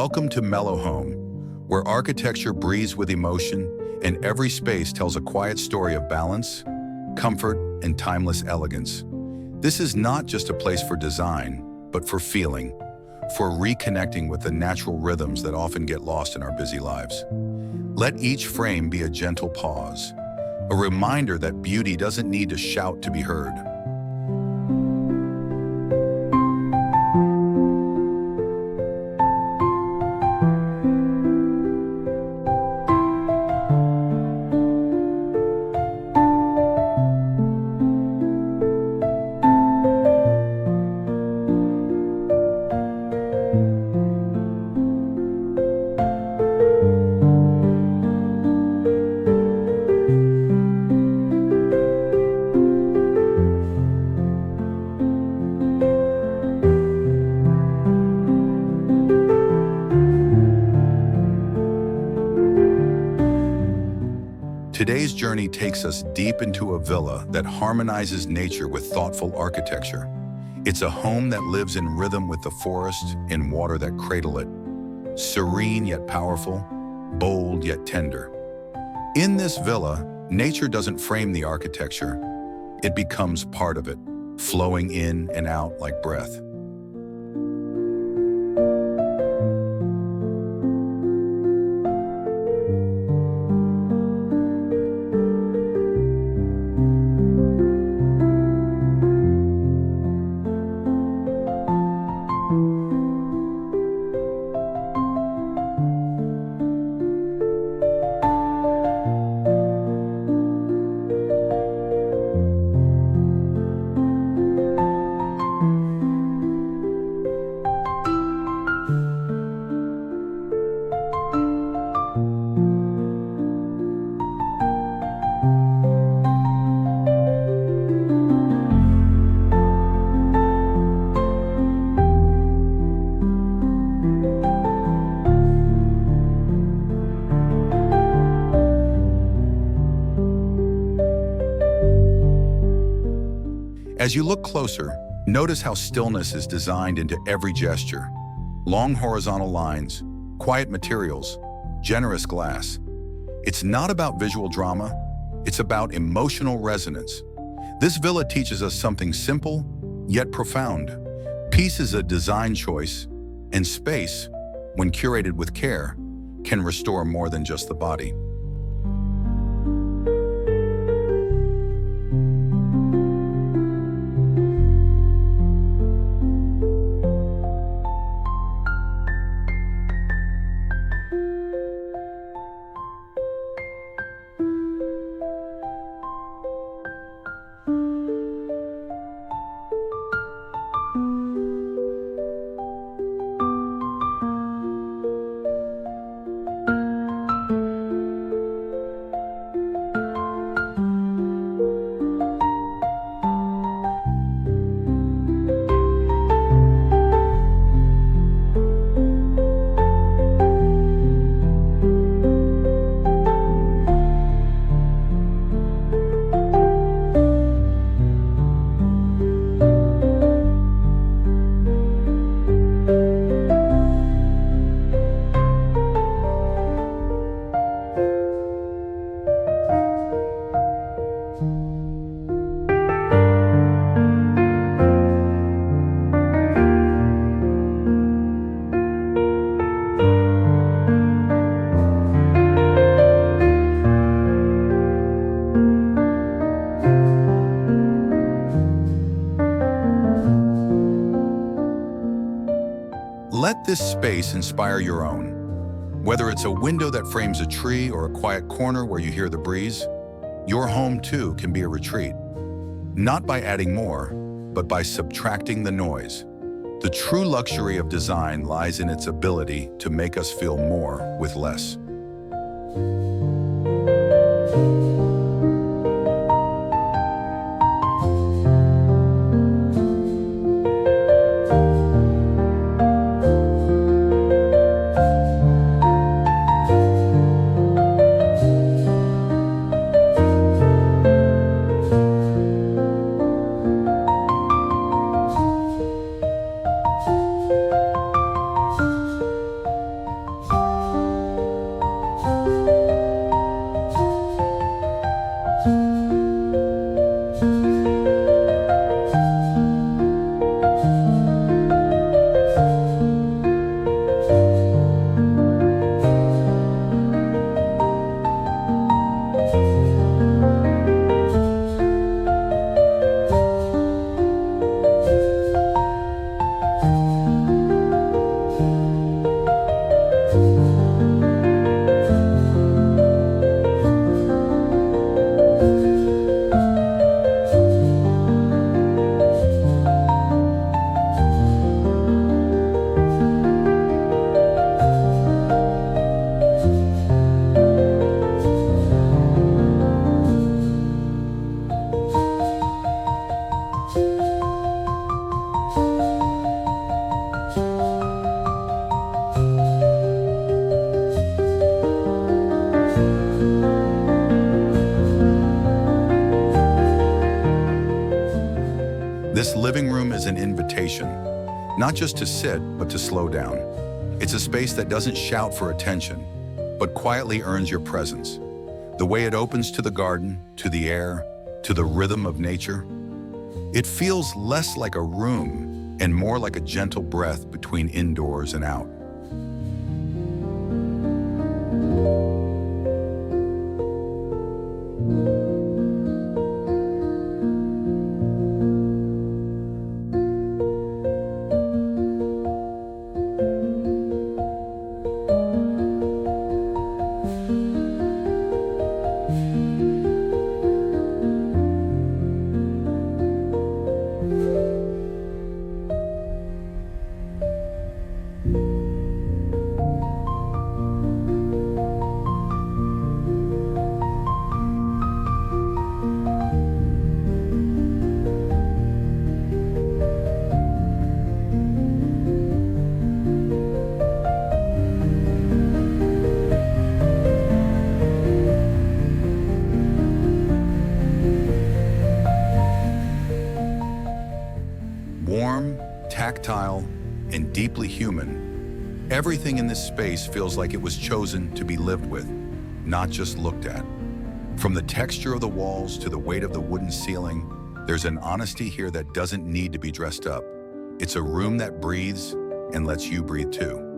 Welcome to Mellow Home, where architecture breathes with emotion and every space tells a quiet story of balance, comfort, and timeless elegance. This is not just a place for design, but for feeling, for reconnecting with the natural rhythms that often get lost in our busy lives. Let each frame be a gentle pause, a reminder that beauty doesn't need to shout to be heard. Today's journey takes us deep into a villa that harmonizes nature with thoughtful architecture. It's a home that lives in rhythm with the forest and water that cradle it, serene yet powerful, bold yet tender. In this villa, nature doesn't frame the architecture, it becomes part of it, flowing in and out like breath. As you look closer, notice how stillness is designed into every gesture. Long horizontal lines, quiet materials, generous glass. It's not about visual drama, it's about emotional resonance. This villa teaches us something simple, yet profound. Peace is a design choice, and space, when curated with care, can restore more than just the body. Let this space inspire your own. Whether it's a window that frames a tree or a quiet corner where you hear the breeze, your home too can be a retreat. Not by adding more, but by subtracting the noise. The true luxury of design lies in its ability to make us feel more with less. This living room is an invitation, not just to sit, but to slow down. It's a space that doesn't shout for attention, but quietly earns your presence. The way it opens to the garden, to the air, to the rhythm of nature, it feels less like a room and more like a gentle breath between indoors and out. Warm, tactile, and deeply human, everything in this space feels like it was chosen to be lived with, not just looked at. From the texture of the walls to the weight of the wooden ceiling, there's an honesty here that doesn't need to be dressed up. It's a room that breathes and lets you breathe too.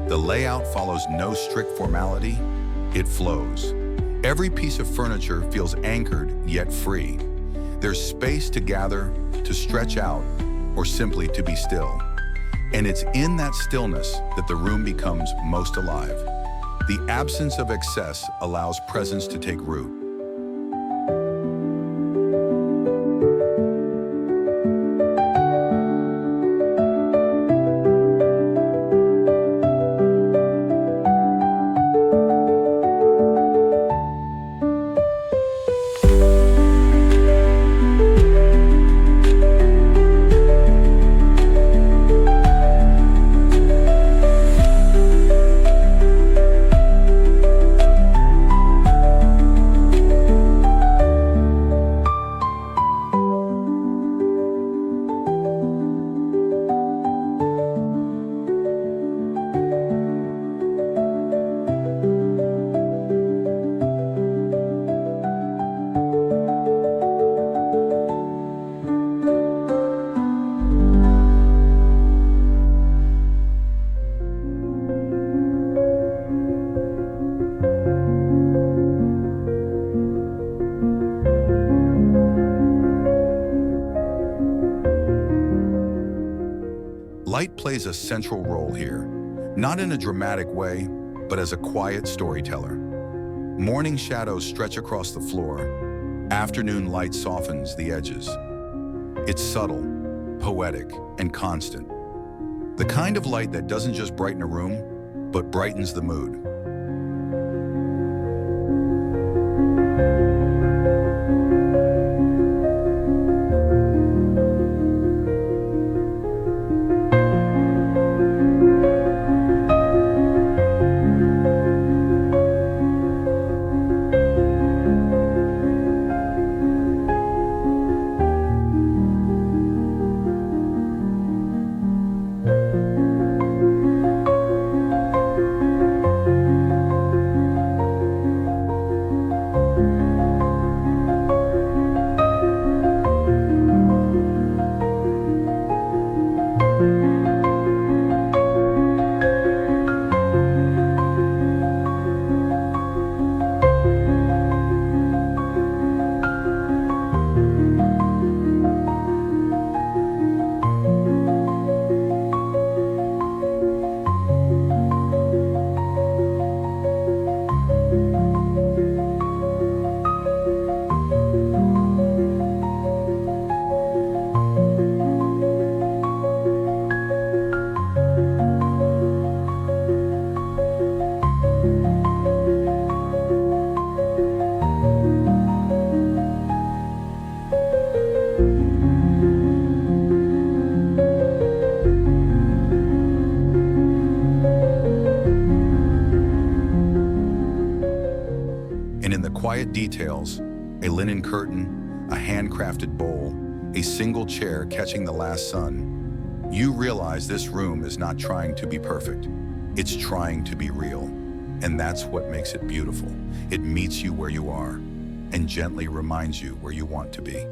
The layout follows no strict formality, it flows. Every piece of furniture feels anchored yet free. There's space to gather, to stretch out, or simply to be still. And it's in that stillness that the room becomes most alive. The absence of excess allows presence to take root. Light plays a central role here, not in a dramatic way, but as a quiet storyteller. Morning shadows stretch across the floor. Afternoon light softens the edges. It's subtle, poetic, and constant. The kind of light that doesn't just brighten a room, but brightens the mood. the quiet details, a linen curtain, a handcrafted bowl, a single chair catching the last sun, you realize this room is not trying to be perfect. It's trying to be real. And that's what makes it beautiful. It meets you where you are and gently reminds you where you want to be.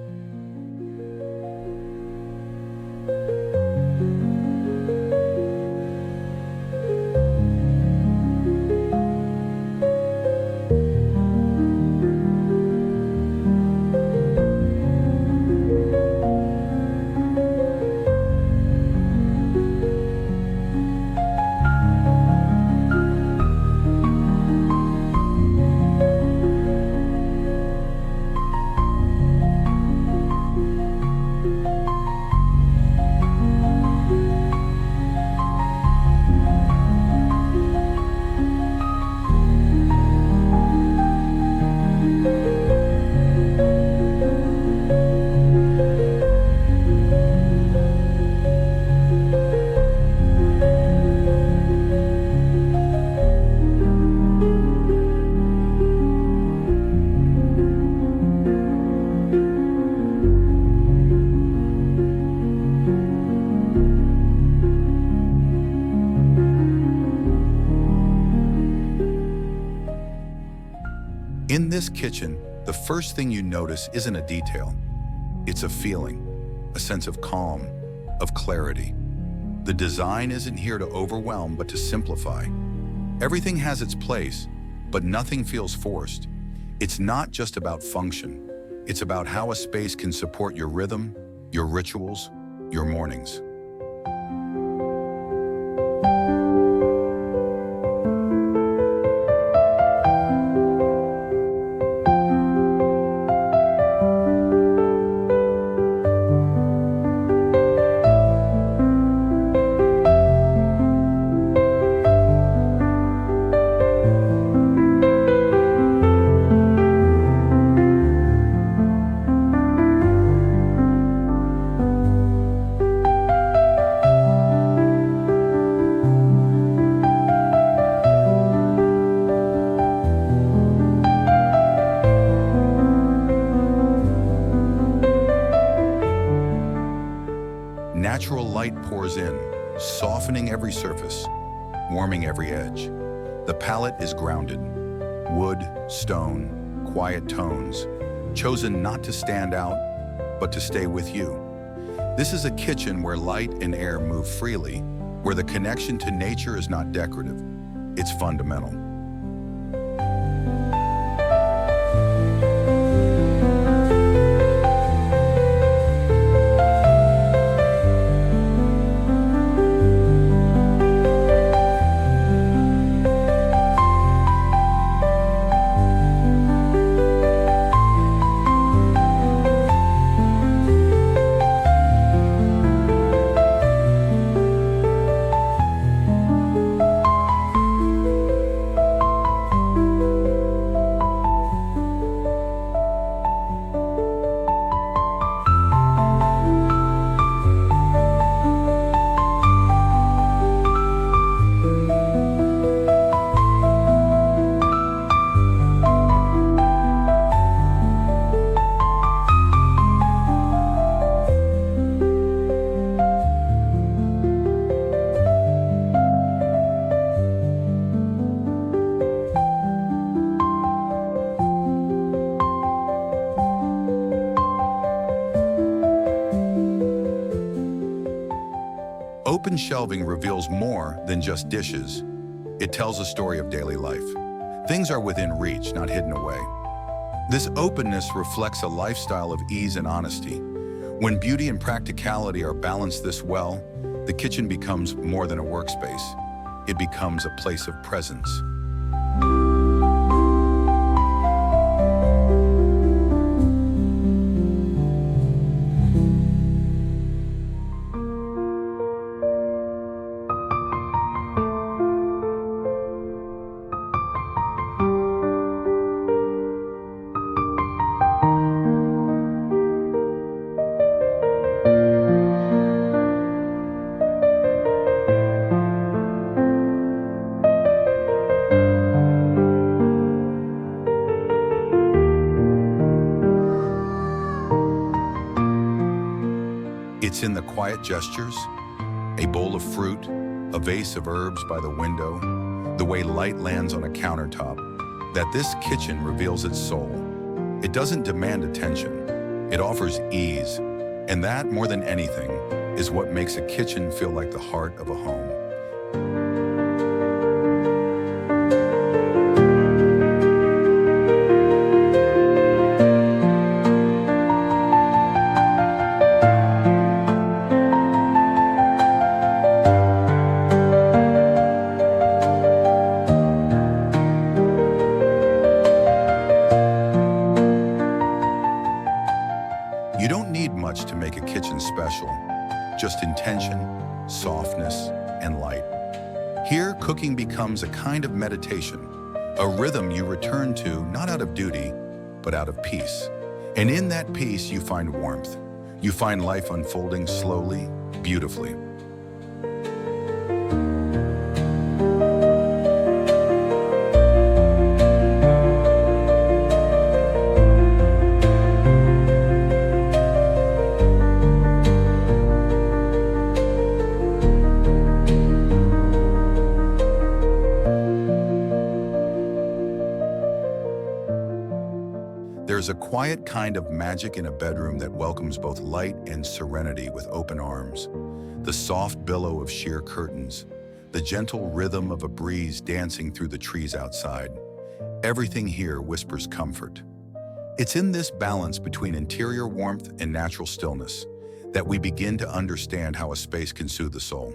In this kitchen, the first thing you notice isn't a detail. It's a feeling, a sense of calm, of clarity. The design isn't here to overwhelm, but to simplify. Everything has its place, but nothing feels forced. It's not just about function. It's about how a space can support your rhythm, your rituals, your mornings. Natural light pours in, softening every surface, warming every edge. The palette is grounded. Wood, stone, quiet tones, chosen not to stand out, but to stay with you. This is a kitchen where light and air move freely, where the connection to nature is not decorative, it's fundamental. Open shelving reveals more than just dishes. It tells a story of daily life. Things are within reach, not hidden away. This openness reflects a lifestyle of ease and honesty. When beauty and practicality are balanced this well, the kitchen becomes more than a workspace. It becomes a place of presence. It's in the quiet gestures, a bowl of fruit, a vase of herbs by the window, the way light lands on a countertop, that this kitchen reveals its soul. It doesn't demand attention, it offers ease, and that, more than anything, is what makes a kitchen feel like the heart of a home. You don't need much to make a kitchen special, just intention, softness, and light. Here, cooking becomes a kind of meditation, a rhythm you return to not out of duty, but out of peace. And in that peace, you find warmth. You find life unfolding slowly, beautifully. There's a quiet kind of magic in a bedroom that welcomes both light and serenity with open arms. The soft billow of sheer curtains, the gentle rhythm of a breeze dancing through the trees outside. Everything here whispers comfort. It's in this balance between interior warmth and natural stillness that we begin to understand how a space can soothe the soul.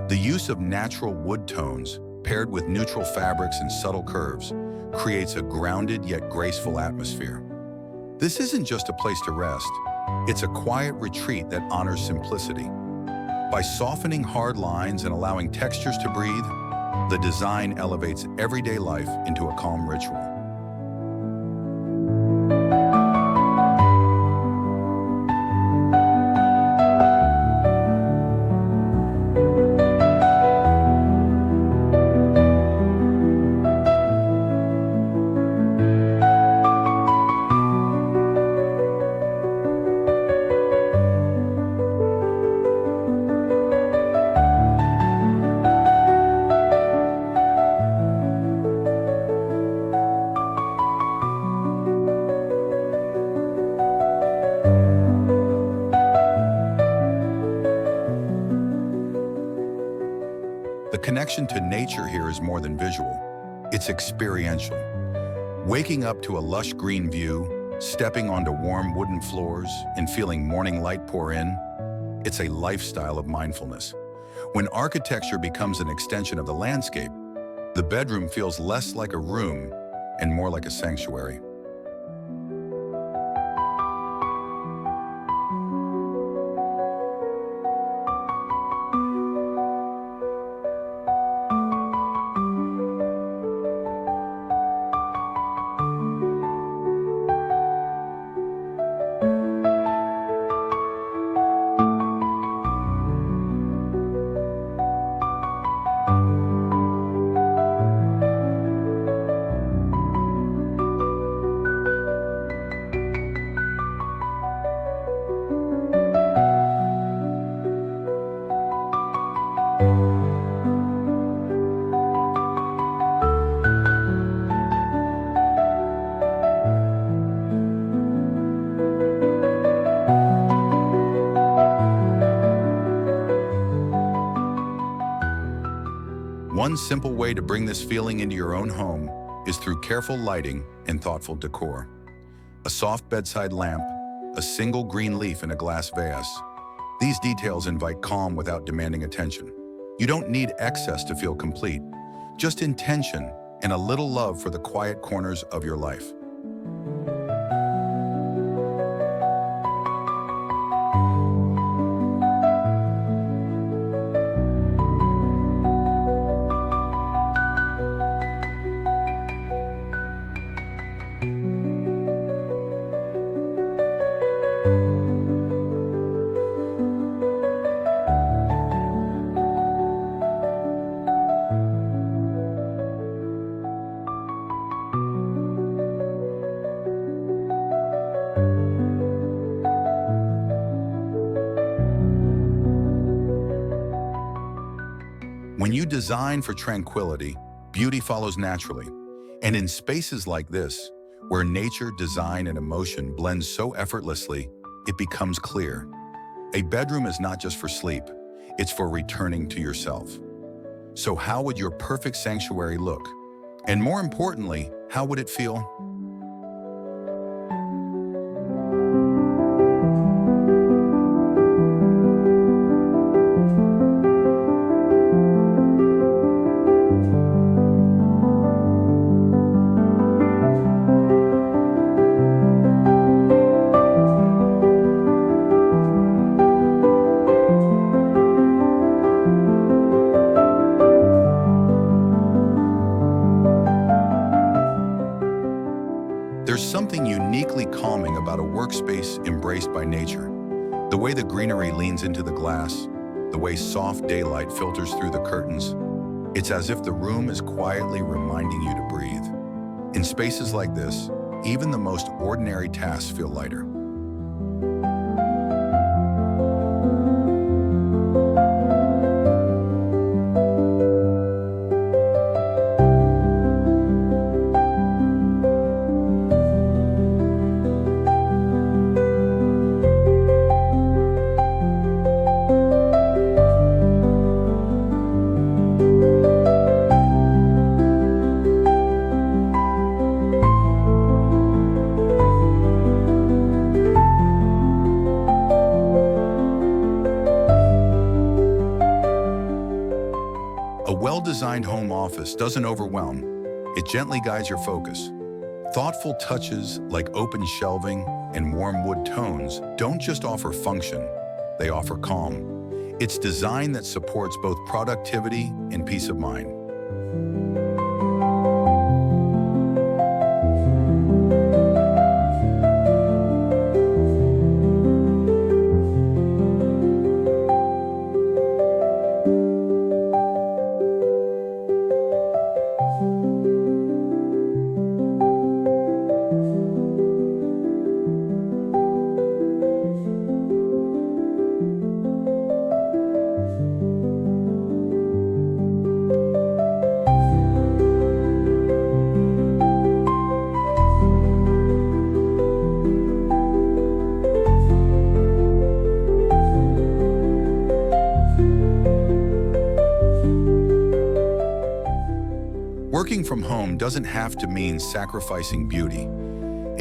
The use of natural wood tones, paired with neutral fabrics and subtle curves, creates a grounded yet graceful atmosphere. This isn't just a place to rest, it's a quiet retreat that honors simplicity. By softening hard lines and allowing textures to breathe, the design elevates everyday life into a calm ritual. The connection to nature here is more than visual, it's experiential. Waking up to a lush green view, stepping onto warm wooden floors, and feeling morning light pour in, it's a lifestyle of mindfulness. When architecture becomes an extension of the landscape, the bedroom feels less like a room and more like a sanctuary. One simple way to bring this feeling into your own home is through careful lighting and thoughtful decor. A soft bedside lamp, a single green leaf in a glass vase. These details invite calm without demanding attention. You don't need excess to feel complete, just intention and a little love for the quiet corners of your life. When you design for tranquility, beauty follows naturally. And in spaces like this, where nature, design, and emotion blend so effortlessly, it becomes clear. A bedroom is not just for sleep, it's for returning to yourself. So how would your perfect sanctuary look? And more importantly, how would it feel? There's something uniquely calming about a workspace embraced by nature. The way the greenery leans into the glass, the way soft daylight filters through the curtains, it's as if the room is quietly reminding you to breathe. In spaces like this, even the most ordinary tasks feel lighter. A well-designed home office doesn't overwhelm, it gently guides your focus. Thoughtful touches like open shelving and warm wood tones don't just offer function, they offer calm. It's design that supports both productivity and peace of mind. Working from home doesn't have to mean sacrificing beauty.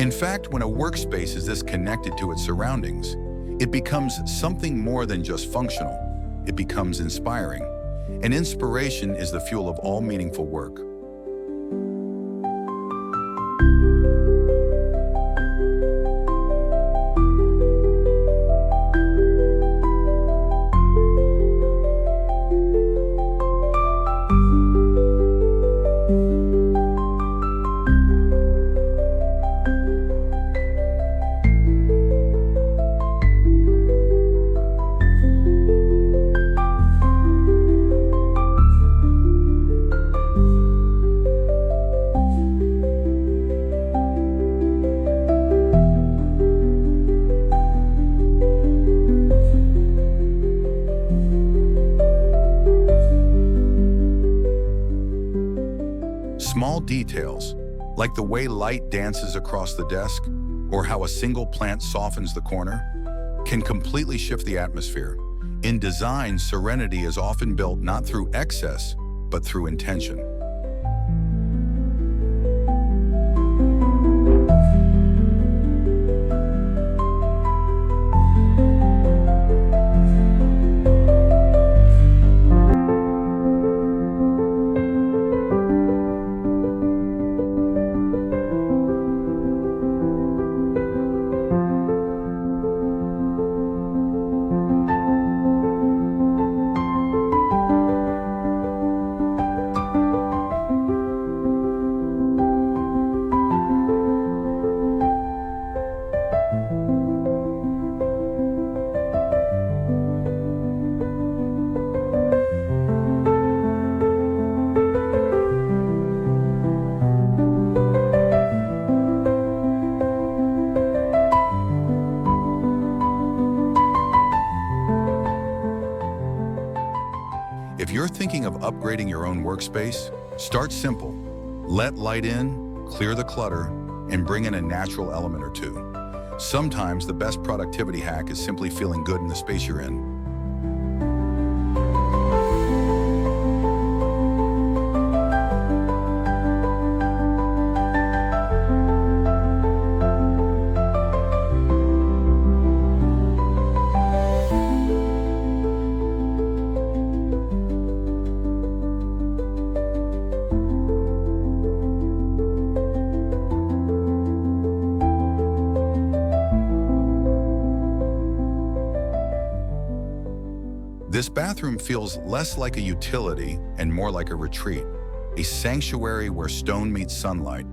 In fact, when a workspace is this connected to its surroundings, it becomes something more than just functional. It becomes inspiring. And inspiration is the fuel of all meaningful work. Small details, like the way light dances across the desk or how a single plant softens the corner, can completely shift the atmosphere. In design, serenity is often built not through excess, but through intention. If you're thinking of upgrading your own workspace, start simple. Let light in, clear the clutter, and bring in a natural element or two. Sometimes the best productivity hack is simply feeling good in the space you're in. This bathroom feels less like a utility and more like a retreat, a sanctuary where stone meets sunlight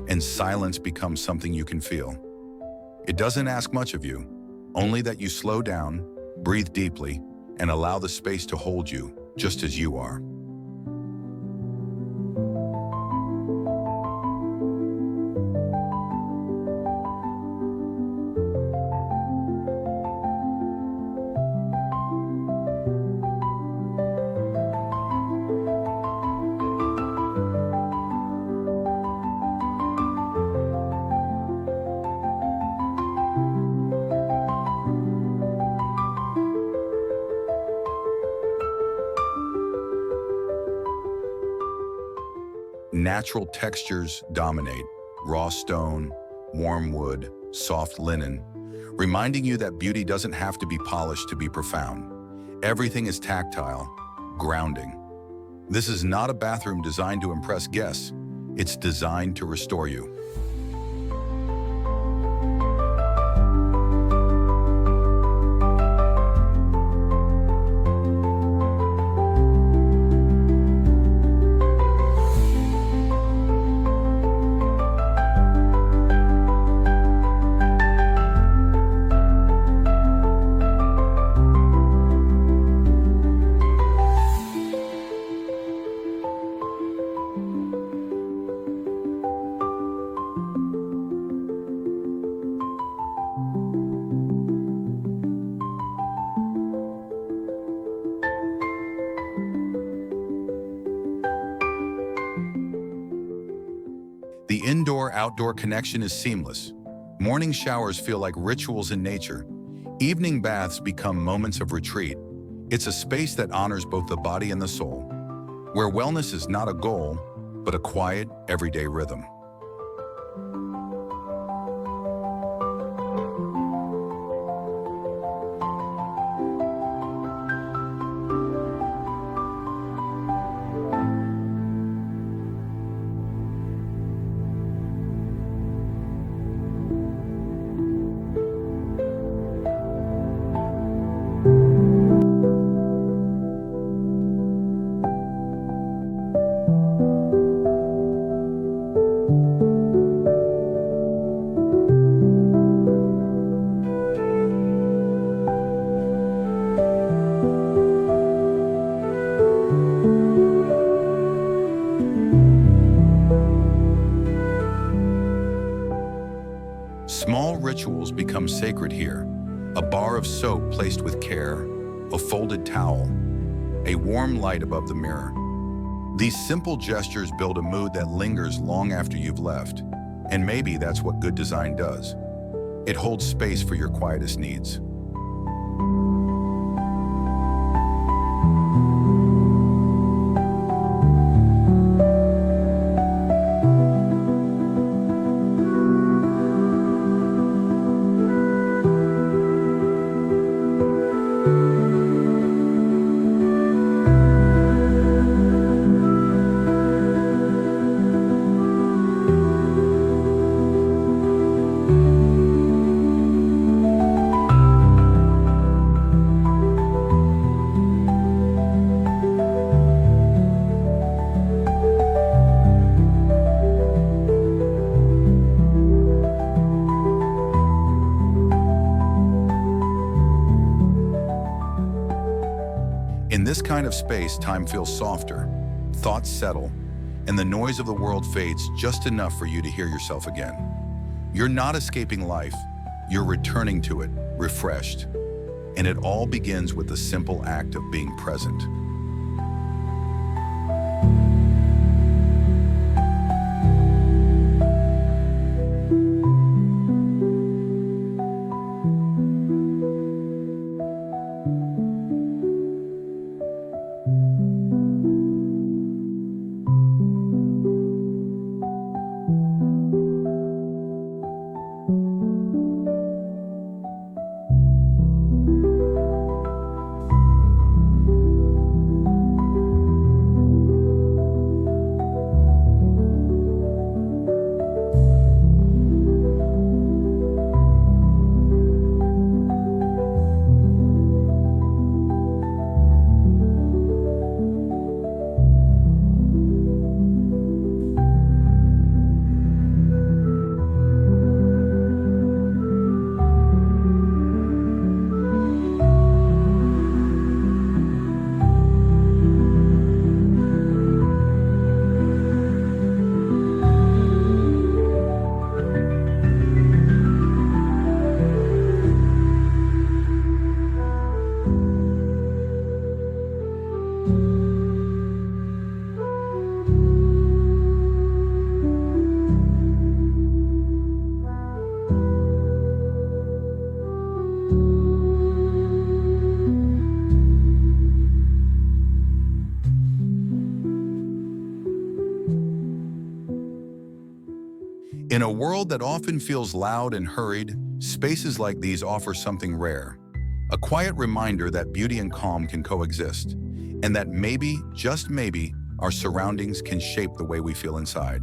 and silence becomes something you can feel. It doesn't ask much of you, only that you slow down, breathe deeply, and allow the space to hold you just as you are. Natural textures dominate: raw stone, warm wood, soft linen, reminding you that beauty doesn't have to be polished to be profound. Everything is tactile, grounding. This is not a bathroom designed to impress guests. It's designed to restore you. The indoor-outdoor connection is seamless. Morning showers feel like rituals in nature. Evening baths become moments of retreat. It's a space that honors both the body and the soul, where wellness is not a goal, but a quiet, everyday rhythm. Small rituals become sacred here. A bar of soap placed with care, a folded towel, a warm light above the mirror. These simple gestures build a mood that lingers long after you've left. And maybe that's what good design does. It holds space for your quietest needs. In this kind of space, time feels softer, thoughts settle, and the noise of the world fades just enough for you to hear yourself again. You're not escaping life, you're returning to it, refreshed. And it all begins with the simple act of being present. In a world that often feels loud and hurried, spaces like these offer something rare, a quiet reminder that beauty and calm can coexist, and that maybe, just maybe, our surroundings can shape the way we feel inside.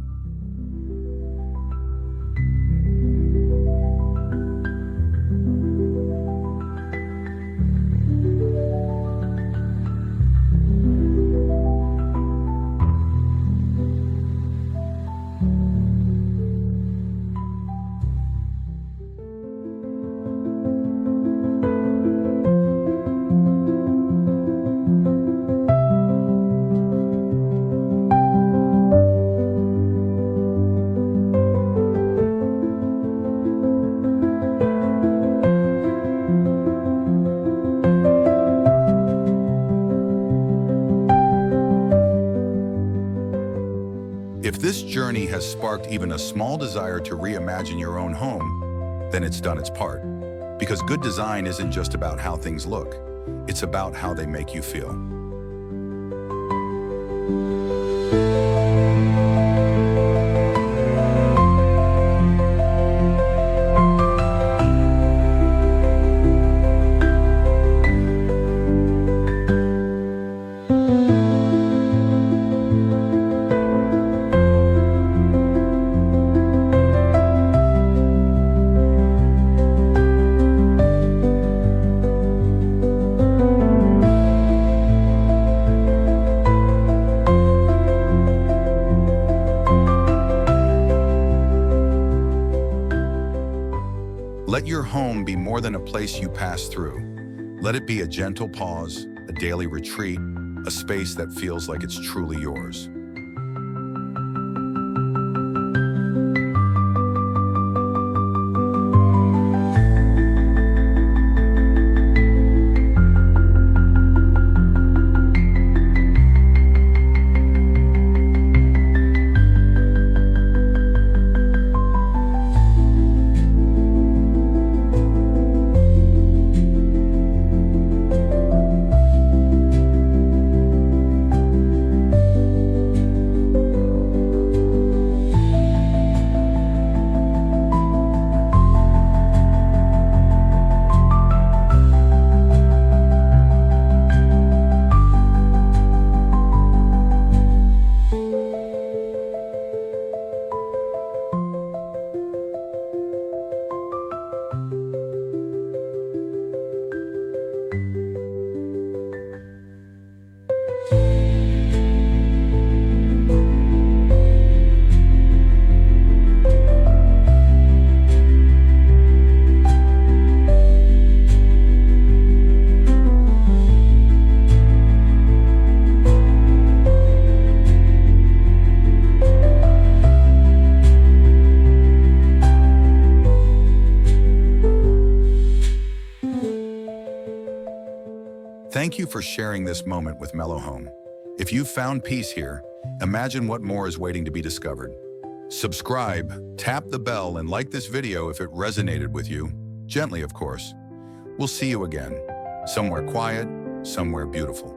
If this journey has sparked even a small desire to reimagine your own home, then it's done its part. Because good design isn't just about how things look, it's about how they make you feel. Let your home be more than a place you pass through. Let it be a gentle pause, a daily retreat, a space that feels like it's truly yours. Thank you for sharing this moment with Mellow Home. If you've found peace here, imagine what more is waiting to be discovered. Subscribe, tap the bell, and like this video if it resonated with you. Gently, of course. We'll see you again. Somewhere quiet, somewhere beautiful.